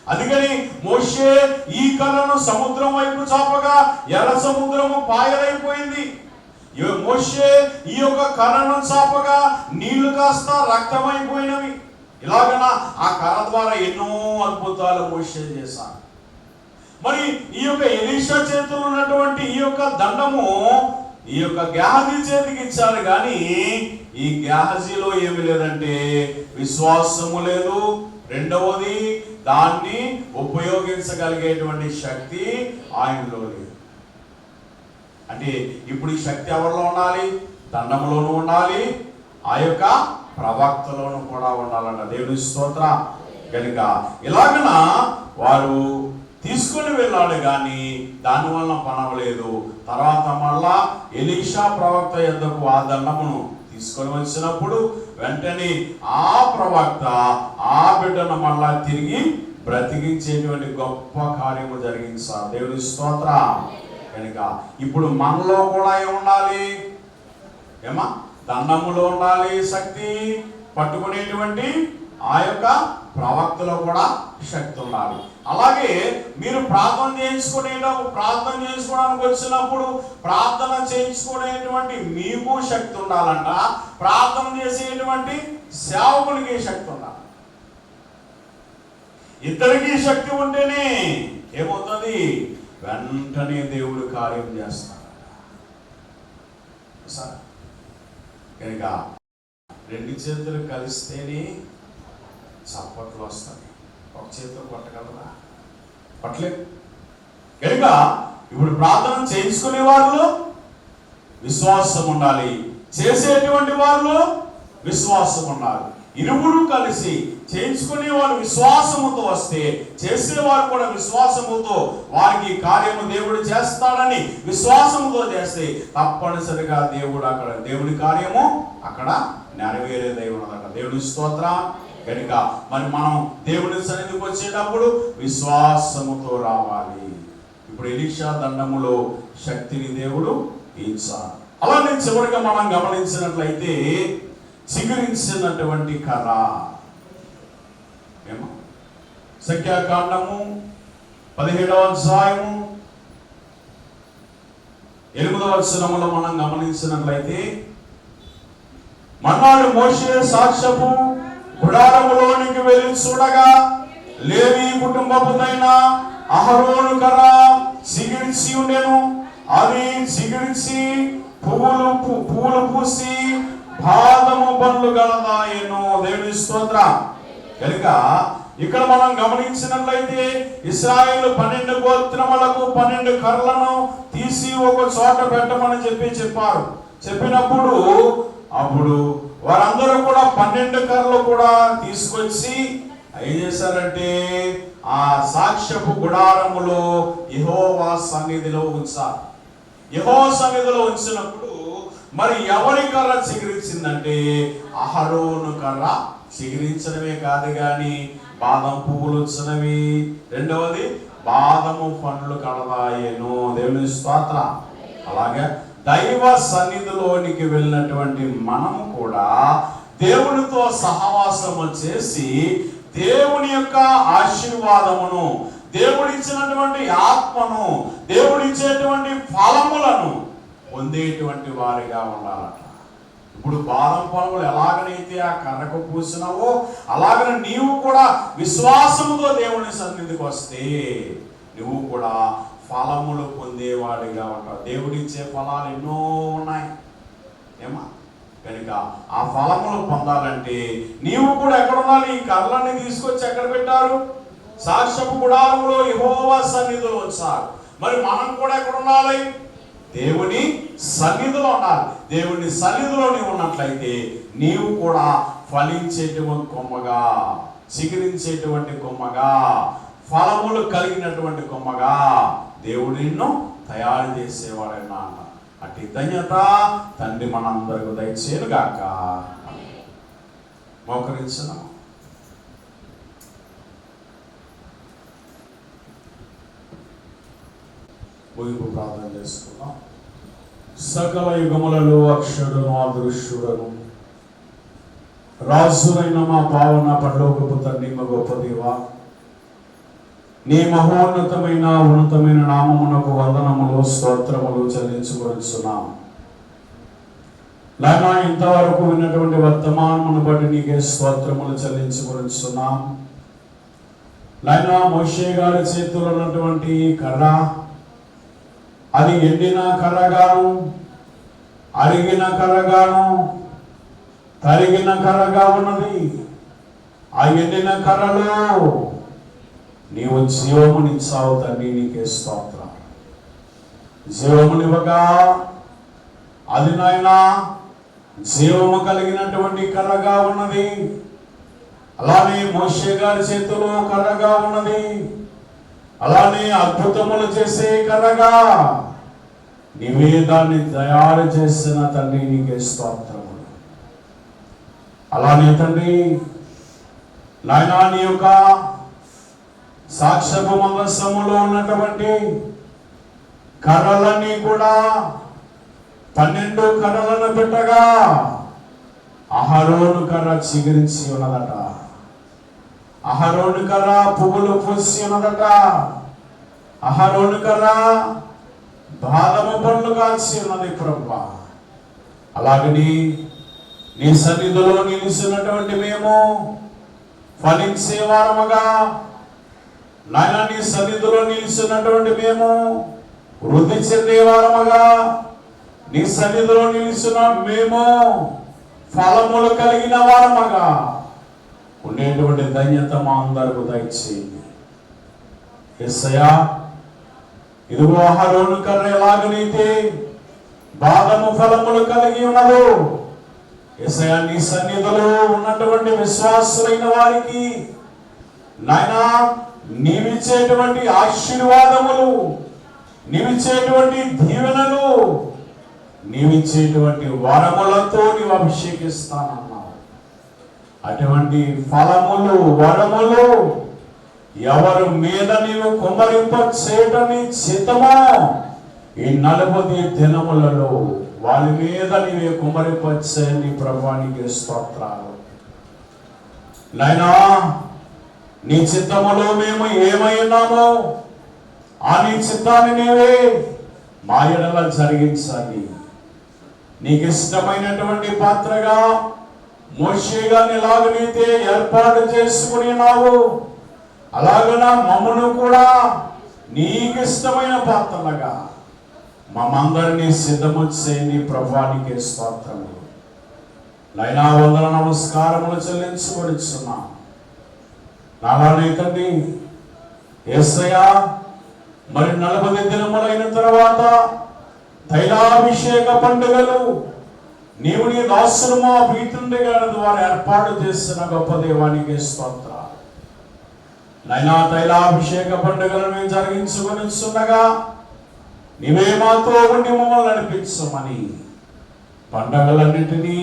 అందుకని మోషే ఈ కర్రను సముద్రం వైపు చాపగా ఎర్ర సముద్రము పాయలైపోయింది. మోషే ఈ యొక్క కర్రను చాపగా నీళ్లు కాస్త రక్తమైపోయినవి. ఇలాగన ఆ కర్ర ద్వారా ఎన్నో అద్భుతాలు మోషే చేశాడు. మరి ఈ యొక్క ఎలీషా చేతులు ఉన్నటువంటి ఈ యొక్క దండము ఈ యొక్క గేహజీ చేతికి ఇచ్చారు. కానీ ఈ గేహజీలో ఏమి లేదంటే విశ్వాసము లేదు. రెండవది దాన్ని ఉపయోగించగలిగేటువంటి శక్తి ఆయనలో లేదు. అంటే ఇప్పుడు ఈ శక్తి ఎవరిలో ఉండాలి, దండంలోనూ ఉండాలి, ఆ యొక్క ప్రవక్తలోనూ కూడా ఉండాలన్న దేవుని స్తోత్రం. కనుక ఇలాగన వారు తీసుకుని వెళ్ళాడు, కానీ దానివల్ల పనవలేదు. తర్వాత మళ్ళా ఎలీషా ప్రవక్త యొద్దకు ఆ దండమును తీసుకొని వచ్చినప్పుడు వెంటనే ఆ ప్రవక్త ఆ బిడ్డను మళ్ళా తిరిగి బ్రతికించేటువంటి గొప్ప కార్యము జరిగించారు. దేవుని స్తోత్రం. కనుక ఇప్పుడు మనలో కూడా ఏముండాలి, దండములో ఉండాలి శక్తి, పట్టుకునేటువంటి ఆ యొక్క ప్రవక్తలో కూడా శక్తి ఉండాలి. అలాగే మీరు ప్రార్థన చేసుకోవడానికి వచ్చినప్పుడు ప్రార్థన చేయించుకునేటువంటి మీకు శక్తి ఉండాలంట. ప్రార్థన చేసేటువంటి సేవకునికి శక్తి ఉండాలి. ఇద్దరికీ శక్తి ఉంటేనే ఏమవుతుంది? వెంటనే దేవుడు కార్యం చేస్తాడు. కనుక రెండు చేతులు కలిస్తేనే చప్పట్లు వస్తాయి. ఒక చేతితో కొట్టగలరా? కొట్టలేదు. కనుక ఇప్పుడు ప్రార్థన చేయించుకునే వాళ్ళు విశ్వాసం ఉండాలి, చేసేటువంటి వాళ్ళు విశ్వాసం ఉండాలి. ఇరువురు కలిసి చేయించుకునే వాళ్ళు విశ్వాసముతో వస్తే చేసేవారు కూడా విశ్వాసముతో వారికి కార్యము దేవుడు చేస్తాడని విశ్వాసముతో చేస్తే తప్పనిసరిగా దేవుడి కార్యము అక్కడ నెరవేరేదై ఉన్నదట. దేవుడి స్తోత్రం. కనుక మరి మనం దేవుడి సన్నిధికి వచ్చేటప్పుడు విశ్వాసముతో రావాలి. ఇప్పుడు ఎలీషా దండములో శక్తిని దేవుడు ఇచ్చాడు. అలానే చివరిగా మనం గమనించినట్లయితే చిగురించినటువంటి కర్ర. ఏమో సంఖ్యాకాండము 17వ అధ్యాయము 8వ వచనములో మనం గమనించినట్లయితే, మన్నాడు మోషే సాక్ష్యపు గుడారములోనికి వెళ్ళి చూడగా లేవి కుటుంబపుదైన అహరోను కర్ర చిగిరిచి ఉండెను. అది చిగిరిచి పువ్వులు పూసి బాదము పండ్లు గలదాయెను. దేవుని స్తోత్రం. కనుక ఇక్కడ మనం గమనించినట్లయితే ఇశ్రాయేలు 12 గోత్రములకు 12 కర్రలను తీసి ఒక చోట పెట్టమని చెప్పారు. చెప్పినప్పుడు అప్పుడు వారందరూ కూడా 12 కర్రలు కూడా తీసుకొచ్చి ఏం చేశారంటే ఆ సాక్ష్యపు గుడారములో యెహోవా సన్నిధిలో ఉంచారు. యెహోవా సన్నిధిలో ఉంచినప్పుడు మరి ఎవరి కర్ర చిగురించిందంటే అహరోను కర్ర చిగురించడమే కాదు గాని బాదం పువ్వులు వచ్చినవి. రెండవది బాదము పండ్లు కలదాయెను. దేవుని స్తోత్రం. అలాగే దైవ సన్నిధిలోనికి వెళ్ళినటువంటి మనము కూడా దేవునితో సహవాసము చేసి దేవుని యొక్క ఆశీర్వాదమును, దేవుడిచ్చినటువంటి ఆత్మను, దేవుడిచ్చేటువంటి ఫలములను పొందేటువంటి వారిగా ఉండాలట. ఇప్పుడు బాదం ఫలములు ఎలాగనైతే ఆ కర్రకు పూసినావో అలాగనే నీవు కూడా విశ్వాసముతో దేవుని సన్నిధికి వస్తే నువ్వు కూడా ఫలములు పొందేవాడిగా ఉంటావు. దేవుడిచ్చే ఫలాలు ఎన్నో ఉన్నాయి ఏమా. కనుక ఆ ఫలములు పొందాలంటే నీవు కూడా ఎక్కడ ఉండాలి? ఈ కర్రలన్నీ తీసుకొచ్చి ఎక్కడ పెట్టారు? సాక్ష్యపు గుడారములో యెహోవా సన్నిధిలో ఉంచారు. మరి మనం కూడా ఎక్కడ ఉండాలి? దేవుని సన్నిధిలో ఉండాలి. దేవుని సన్నిధిలో నీవు ఉన్నట్లయితే నీవు కూడా ఫలించేటువంటి కొమ్మగా, చిగురించేటువంటి కొమ్మగా, ఫలములు కలిగినటువంటి కొమ్మగా దేవుడు నిన్ను తయారు చేసేవాడన్నా. అట్టి ధన్యత తండ్రి మనందరికీ దయచేయను గాక. మోకరించును. ముగింపు ప్రార్థన చేసుకున్నాం. సకల యుగములలో అక్షరును అదృశ్యుడను రాజునైన మా పావన పరలోకపు తండ్రి, మా గొప్ప దేవా, నీ మహోన్నతమైన ఉన్నతమైన నామమునకు వందనములు స్తోత్రములు చెల్లించుకొనుచున్నాం. నాయనా, ఇంతవరకు విన్నటువంటి వర్తమానమును బట్టి నీకే స్తోత్రములు చెల్లించుకొనుచున్నాం. నాయనా, మోషే గారి చేతిలో ఉన్నటువంటి కర్ర అది ఎండిన కర్రగాను, అరిగిన కర్రగాను, తరిగిన కర్రగా ఉన్నది. ఆ ఎండిన కర్రలో నీవు జీవమునిచ్చావు తండ్రి, నీకే స్తోత్రం. జీవమునివ్వగా అది నాయనా జీవము కలిగినటువంటి కర్రగా ఉన్నది. అలానే మోషే గారి చేతిలో కర్రగా ఉన్నది. అలానే అద్భుతములు చేసే కర్రగా నీవే దాన్ని తయారు చేసిన తండ్రి, నీకే స్తోత్రములు. అలానే తండ్రి నాయనా, నీ యొక్క సాక్ష్యపు మందసములో ఉన్నటువంటి కర్రలన్నీ కూడా 12 కర్రలను పెట్టగా అహరోను కర్ర చిగురించి ఉన్నదట. అహరోను కర్ర పువ్వులు పూసి ఉన్నదట. అహరోను కర్ర బాదము పండ్లు కాల్చి ఉన్నది ప్రభువా. అలాగని నీ సన్నిధిలో నిలిచినటువంటి మేము ఫలించే వారముగా, నాయన నీ సన్నిధిలో నిలిచినటువంటి మేము వృద్ధి చెందే వారముగా, నీ సన్నిధిలో నిలిచిన మేము ఫలములు కలిగిన వారముగా ఉండేటువంటి ధన్యత మా అందరకు దయచేయండి యేసయ్యా. ఇదిగో అహరోను కర్ర ఎలాగనైతే బాదము ఫలములు కలిగి ఉన్నదో, యేసయ్యా నీ సన్నిధిలో ఉన్నటువంటి విశ్వాసులైన వారికి నాయనా నీవిచ్చేటువంటి ఆశీర్వాదములు, నీవిచ్చేటువంటి దీవెనలు, నీవిచ్చేటువంటి వరములతో నీవు అభిషేకిస్తానన్నావు. అటువంటి ఫలములు, వరములు ఎవరి మీద నీవు కుమ్మరింప చేయటని చిత్తమో ఈ 40 దినములలో వారి మీద నీవే కుమ్మరింప చేయని ప్రభువానికి స్తోత్రాలు. నాయనా నీ చిత్తములో మేము ఏమై ఉన్నామో ఆ నీ చిత్తాన్ని నీవే మా ఎడల జరిగించాలి. నీకు ఇష్టమైనటువంటి పాత్రగా మోషే గారిని ఎలాగనైతే ఏర్పాటు చేసుకుని ఉన్నావు, అలాగన మమ్మను కూడా నీకు ఇష్టమైన పాత్రలుగా మమ్మందరినీ సిద్ధము చేయని ప్రభువానికి స్తోత్రములు. నైనా వందన నమస్కారములు చెల్లించుకొనిచున్నాం. నాలానే తండ్రి యేసయ్యా, మరి 40 దినములైన తర్వాత తైలాభిషేక పండుగలు నీవు నీ దాసులు మా ప్రీతుండి గారి ద్వారా ఏర్పాటు చేసిన గొప్ప దేవానికి స్తోత్రాలు. నైనా తైలాభిషేక పండుగలను మేము జరిగించుకొనిచుండగా నీవే మాతో ఉండి మమ్మల్ని నడిపించమని, పండగలన్నింటినీ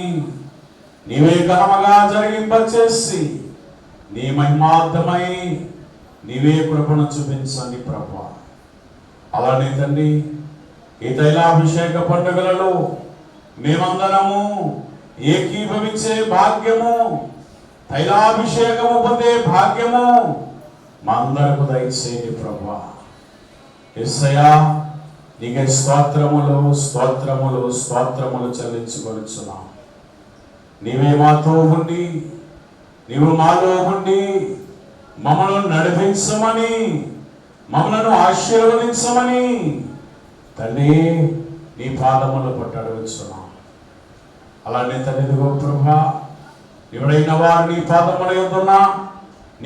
నీవే ఘనముగా జరిగింపచేసి నీ మహిమార్థమై నీవే కృపను చూపించండి ప్రభువా. అలానే తండ్రి ఈ తైలాభిషేక పండుగలలో మేమందరము ఏకీభవించే భాగ్యము, తైలాభిషేకము పొందే భాగ్యము మా అందరకు దయచేయండి ప్రభువా. యేసయ్యా నీకే స్తోత్రములు స్తోత్రములు స్తోత్రములు చెల్లించుకొనిచున్నాం. నీవే మాతో ఉండి, నీవు మాలో ఉండి మమ్మల్ని నడిపించమని, మమ్మలను ఆశీర్వదించమని తండ్రి నీ పాదములు పట్టు అడుగుచున్నాం. అలానే తండ్రిదిగో ప్రభా, ఎవరైన వారు నీ పాదముల యొద్దున్నా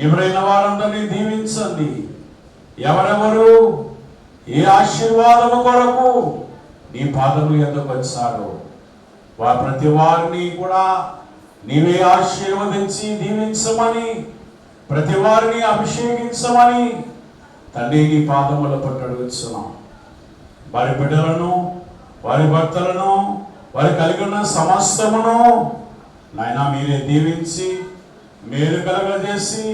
ఎవరైన వారందరినీ దీవించండి. ఎవరెవరు ఏ ఆశీర్వాదము కొరకు నీ పాదముల యొద్దకు వచ్చారో వారి ప్రతి వారిని కూడా నీవే ఆశీర్వదించి దీవించమని, ప్రతి వారిని అభిషేకించమని తండ్రి నీ పాదముల పట్టు అడుగుచున్నాం. వారి బిడ్డలను, వారి భర్తలను, వారి కలిగి ఉన్న సమస్తమును నాయనా మీరే దీవించి మేలు కలగజేసి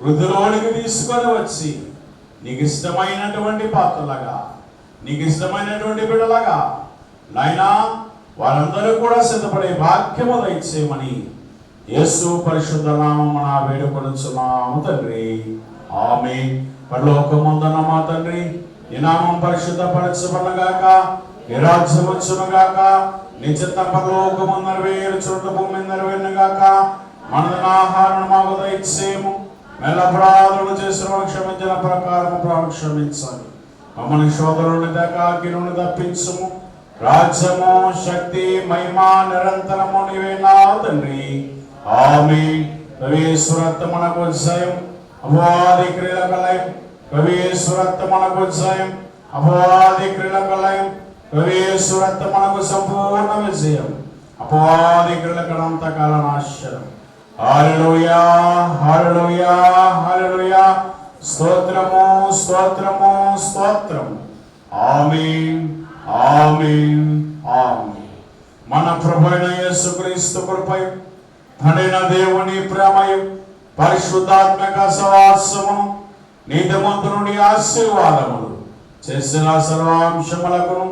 వృద్ధిలోనికి తీసుకొని వచ్చి నీకు ఇష్టమైనటువంటి పాత్రలాగా, నీకు ఇష్టమైనటువంటి బిడ్డలాగా నాయనా వారందరూ కూడా సిద్ధపడే భాగ్యము దయచేయమని యేసు పరిశుద్ధ నామమున వేడుకొనుచున్నాము తండ్రి, ఆమేన్. పరలోకమందున్న మా తండ్రి, నీ నామం పరిశుద్ధపరచబడునుగాక, నీ రాజ్యం వచ్చునుగాక, నీ చిత్తం పరలోకమందు నెరవేరుచున్నట్టు భూమి మీద నెరవేరునుగాక. మనదైన ఆహారం మాకు దయచేయము, మెల్ల అపరాధములు చేసిన వారు క్షమించిన ప్రకారం క్షమించాలి. మమ్మల్ని శోధనలోని అగ్ని నుండి తప్పించుము. రాజ్యము, శక్తి, మహిమ నిరంతరము నీవేనా తండ్రి, ఆమేన్. కవీశ్వరత్వమునకు జయం, అపవాది క్రియలకు లయం. కవీశ్వరత్వమునకు జయం, అపవాది క్రియలకు లయం. కవీశ్వరత్వమునకు సంపూర్ణ విజయం, అపవాది క్రియలకు అనంతకాల నాశనం. హల్లెలూయా, హల్లెలూయా, హల్లెలూయా. స్తోత్రము, స్తోత్రము, స్తోత్రము. ఆమేన్, ఆమేన్, ఆమేన్. మన ప్రభువైన యేసుక్రీస్తు కృపయు, తండ్రైన దేవుని ప్రేమయు, పరిశుద్ధాత్మక సహవాసమును, నీతిమంతుని ఆశీర్వాదములు, చేసిన సర్వాంశములకును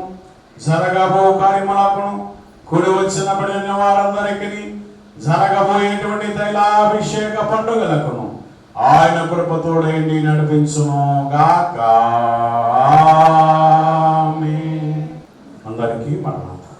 జరగబో కార్యములకును కూడి వచ్చిన పడిన వారందరికీ జరగబోయేటువంటి తైలాభిషేక పండుగలకును ఆయన కృపతోడైండి నడిపించును గాక. ఆమేన్. అందరికీ మరణాత.